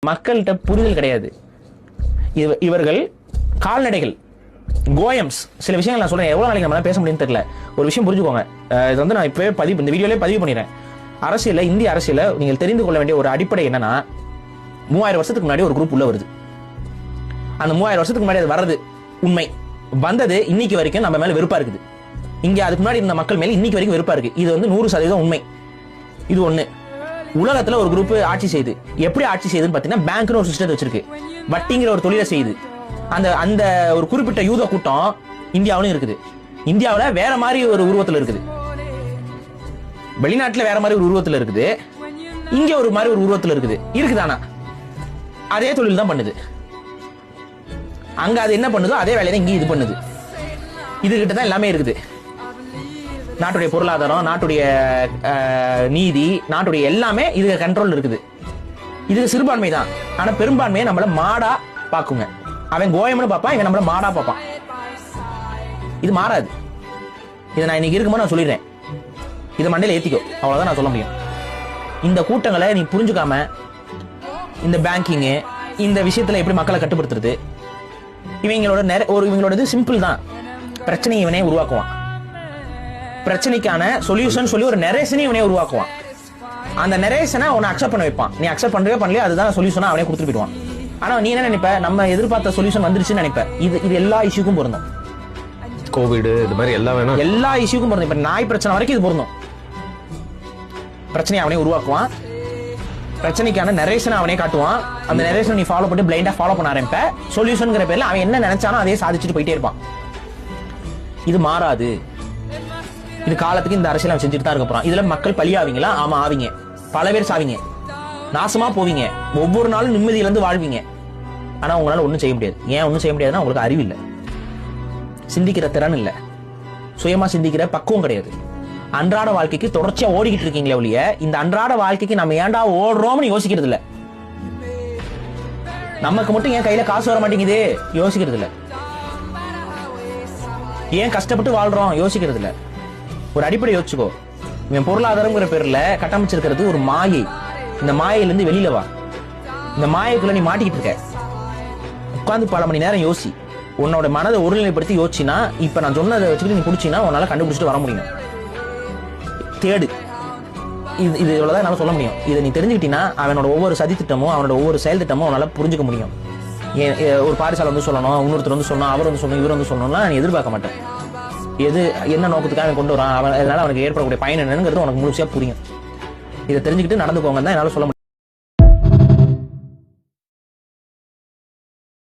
மக்கள்கிட்ட புரிதல் கிடையாது. இவர்கள் கால்நடைகள், கோயம்ஸ். சில விஷயங்கள் நான் சொல்றேன், எவ்வளவு நாளைக்கு நம்ம பேச முடியும்னு தெரியல. ஒரு விஷயம் புரிஞ்சுக்கோங்க. இது வந்து நான் இப்பவே இந்த வீடியோலயே பதிவு பண்ணிடுறேன். அரசியல, இந்திய அரசியல நீங்கள் தெரிந்து கொள்ள வேண்டிய ஒரு அடிப்படை என்னன்னா, 3000 வருஷத்துக்கு முன்னாடி ஒரு குரூப் உள்ள வருது. அந்த 3000 வருஷத்துக்கு முன்னாடி அது வர்றது உண்மை. வந்தது இன்னைக்கு வரைக்கும் நம்ம மேல வெறுப்பா இருக்குது. இங்க அதுக்கு முன்னாடி இருந்த மக்கள் மேல இன்னைக்கு வரைக்கும் வெறுப்பா இருக்கு. இது வந்து 100% உண்மை. இது ஒண்ணு. உலகத்துல ஒரு குரூப் ஆட்சி செய்யுது. எப்படி ஆட்சி செய்யுதுன்னு பாத்தீங்கன்னா, பேங்க்னு ஒரு சிஸ்டத்தை வச்சிருக்கு. வட்டிங்கிற ஒரு தொழிலை செய்யுது. அந்த ஒரு குறிப்பிட்ட யூத கூட்டம் இந்தியாவிலும் இருக்குது. இந்தியாவில வேற மாதிரி ஒரு உருவத்துல இருக்குது, வெளிநாட்டுல வேற மாதிரி ஒரு உருவத்துல இருக்குது, இங்க ஒரு மாதிரி ஒரு உருவத்துல இருக்குதானா அதே தொழில் தான் பண்ணுது. அங்க அது என்ன பண்ணுதோ அதே வேலையை இங்க இது பண்ணுது. இது கிட்ட தான் எல்லாமே இருக்குது. நாட்டுடைய பொருளாதாரம், நாட்டுடைய நீதி, நாட்டுடைய எல்லாமே இது கண்ட்ரோல் இருக்குது. இது சிறுபான்மை தான். ஆனா பெரும்பான்மையை நம்மள மாடா பாக்குங்க. அவன் கோயம்னு பாப்பான், இவன் நம்மள மாடா பாப்பான். இது மாறாது. இதை நான் இன்னைக்கு இருக்கும்போது நான் சொல்லிடுறேன். இதை மண்டையில ஏத்திக்கோ, அவ்வளவுதான் நான் சொல்ல முடியும். இந்த கூட்டங்களை நீ புரிஞ்சுக்காம, இந்த பேங்கிங், இந்த விஷயத்துல எப்படி மக்களை கட்டுப்படுத்துறது, இவங்களோட இது சிம்பிள் தான். பிரச்சனை இவனே உருவாக்குவான். பிரச்சனைக்கான சொல்யூஷன் சொல்லி ஒரு நரேஷனை இவனே உருவாக்குவான். அந்த நரேஷனை அவனை அக்செப்ட் பண்ண வைப்பான். நீ அக்செப்ட் பண்ணவே பண்ணலையே, அதுதான் சொல்யூஷனா அவனே கொடுத்துட்டு போயிடுவான். ஆனா நீ என்ன நினைப்ப, நம்ம எதிர்பார்த்த சொல்யூஷன் வந்துருச்சுன்னு நினைப்ப. இது எல்லா இஷ்யூக்கும் பொருந்தும். கோவிட் இது மாதிரி எல்லா இஷ்யூக்கும் பொருந்தும். இப்ப நாய் பிரச்சனை வரைக்கும் இது பொருந்தும். பிரச்சனையை அவனே உருவாக்குவான். பிரச்சனைக்கான நரேஷனை அவனே காட்டுவான். அந்த நரேஷனை நீ ஃபாலோ பண்ணி பிளைண்டா ஃபாலோ பண்ண ஆரம்பிப்ப. சொல்யூஷன்ங்கிற பேர்ல அவன் என்ன நினைச்சானோ அதே சாதிச்சுட்டு போயிட்டே இருப்பான். இது மாறாது. இது காலத்துக்கு இந்த அரசியல் செஞ்சுட்டு தான் இருக்க போறான். இதுல மக்கள் பலியாவீங்களா? ஆமா ஆவீங்க. பல பேர் சாவீங்க, நாசமா போவீங்க, ஒவ்வொரு நாளும் நிம்மதியில இருந்து வாழ்வீங்க. ஆனா உங்களால ஒண்ணும் செய்ய முடியாது. ஏன் ஒண்ணும் செய்ய முடியாதுன்னா, உங்களுக்கு அறிவு இல்ல, சிந்திக்கிற திறன் இல்ல, சுயமா சிந்திக்கிற பக்குவம் கிடையாது. அன்றாட வாழ்க்கைக்கு தொடர்ச்சியா ஓடிக்கிட்டு இருக்கீங்களே ஒழிய, இந்த அன்றாட வாழ்க்கைக்கு நம்ம ஏன்டா ஓடுறோம்னு யோசிக்கிறது இல்ல. நமக்கு மட்டும் ஏன் கையில காசு வர மாட்டேங்குது யோசிக்கிறது இல்ல. ஏன் கஷ்டப்பட்டு வாழ்றோம் யோசிக்கிறது இல்ல. ஒரு அடிப்படை யோசிச்சுக்கோ. இவன் பொருளாதாரம்ங்கிற பேர்ல கட்டமைச்சிருக்கிறது ஒரு மாயை. இந்த மாயையில இருந்து வெளியில வா. இந்த மாயைக்குள்ள நீ மாட்டிக்கிட்டு இருக்க. உட்கார்ந்து பல மணி நேரம் யோசி. உன்னோட மனதை ஒருநிலைப்படுத்தி யோசிச்சினா, இப்ப நான் சொன்னதை வச்சுக்கிட்டு நீ பிடிச்சினா உன்னால கண்டுபிடிச்சிட்டு வர முடியும். தேடு. இது இவ்வளவுதான் என்னால சொல்ல முடியும். இதை நீ தெரிஞ்சுக்கிட்டீங்கன்னா, அவனோட ஒவ்வொரு சதி திட்டமும், அவனோட ஒவ்வொரு செயல் திட்டமும் அவனால புரிஞ்சுக்க முடியும். ஒரு பாரிசால வந்து சொல்லணும், இன்னொருத்தர் வந்து சொல்லணும், அவர் வந்து சொல்லணும், இவர் வந்து சொல்லணும்னா நீ எதிர்பார்க்க மாட்டேன். எது என்ன நோக்கத்துக்காக கொண்டு வரான், அதனால அவனுக்கு ஏற்படக்கூடிய பயன் என்னங்கிறது உனக்கு முழுமையா புரியும். இதை தெரிஞ்சுக்கிட்டு நடந்துக்கோங்க தான் என்னால சொல்ல முடியும்.